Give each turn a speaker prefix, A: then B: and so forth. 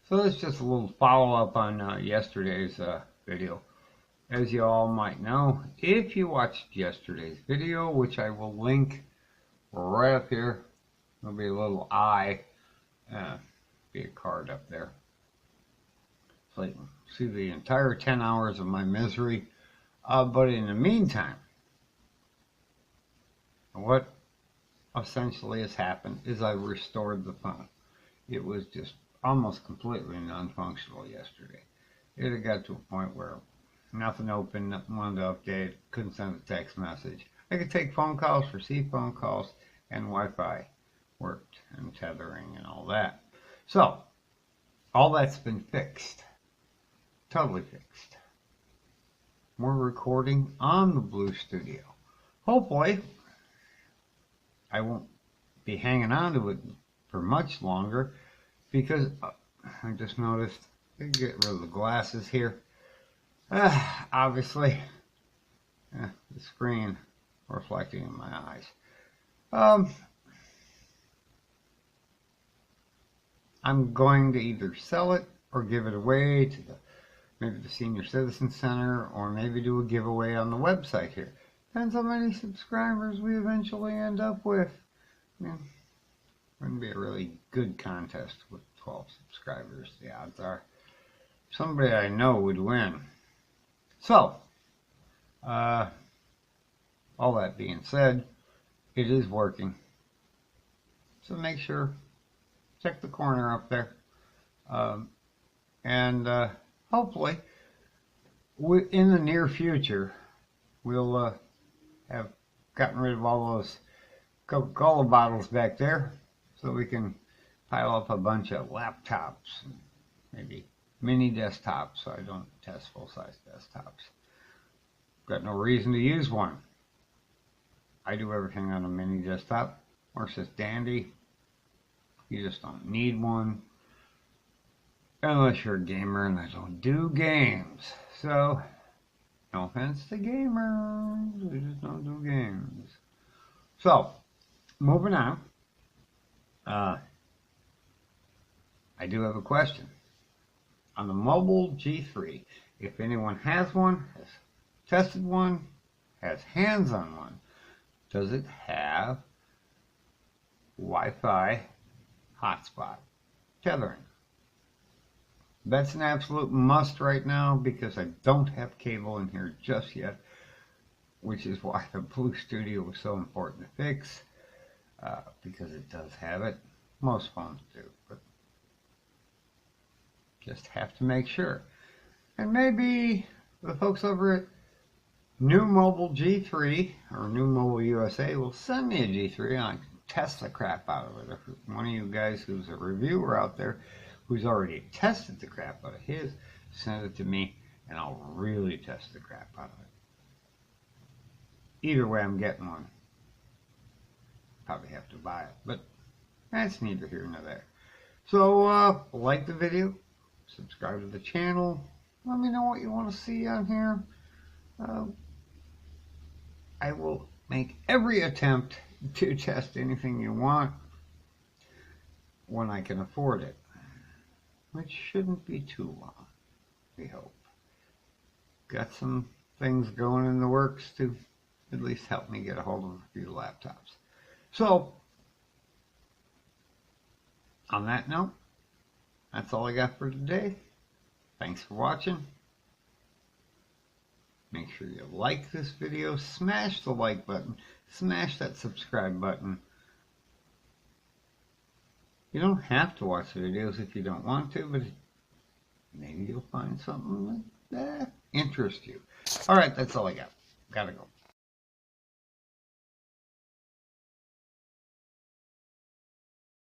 A: So that's just a little follow-up on yesterday's video. As you all might know, if you watched yesterday's video, which I will link right up here, there'll be a little eye, be a card up there. So you can see the entire 10 hours of my misery. But in the meantime, what essentially has happened is I restored the phone. It was just almost completely non-functional yesterday. It had got to a point where nothing open, nothing wanted to update, couldn't send a text message. I could take phone calls, receive phone calls, and Wi-Fi worked, and tethering and all that. So, all that's been fixed. Totally fixed. We're recording on the BLU Studio. Hopefully, I won't be hanging on to it for much longer, because I just noticed, I get rid of the glasses here. Obviously, the screen reflecting in my eyes. I'm going to either sell it or give it away to maybe the Senior Citizen Center, or maybe do a giveaway on the website here. Depends how many subscribers we eventually end up with. I mean, wouldn't be a really good contest with 12 subscribers. The odds are somebody I know would win. So, all that being said, it is working. So make sure, check the corner up there. And hopefully, in the near future, we'll have gotten rid of all those Coca-Cola bottles back there, so we can pile up a bunch of laptops, and maybe mini desktops, so I don't test full-size desktops. Got no reason to use one. I do everything on a mini desktop. Works just dandy. You just don't need one, unless you're a gamer, and I don't do games. So, no offense to gamers, we just don't do games. So, moving on. I do have a question. On the mobile G3, if anyone has one, has tested one, has hands on one, does it have Wi-Fi hotspot tethering? That's an absolute must right now, because I don't have cable in here just yet, which is why the BLU Studio was so important to fix, because it does have it. Most phones do, but just have to make sure. And maybe the folks over at New Mobile G3 or New Mobile USA will send me a G3 and I can test the crap out of it. If one of you guys who's a reviewer out there who's already tested the crap out of his, send it to me and I'll really test the crap out of it. Either way, I'm getting one. Probably have to buy it, but that's neither here nor there. So, like the video, subscribe to the channel, let me know what you want to see on here. I will make every attempt to test anything you want when I can afford it, which shouldn't be too long, we hope. Got some things going in the works to at least help me get a hold of a few laptops. So, on that note, that's all I got for today. Thanks for watching. Make sure you like this video, smash the like button, smash that subscribe button. You don't have to watch the videos if you don't want to, but maybe you'll find something that interests you. Alright, that's all I got. Gotta go.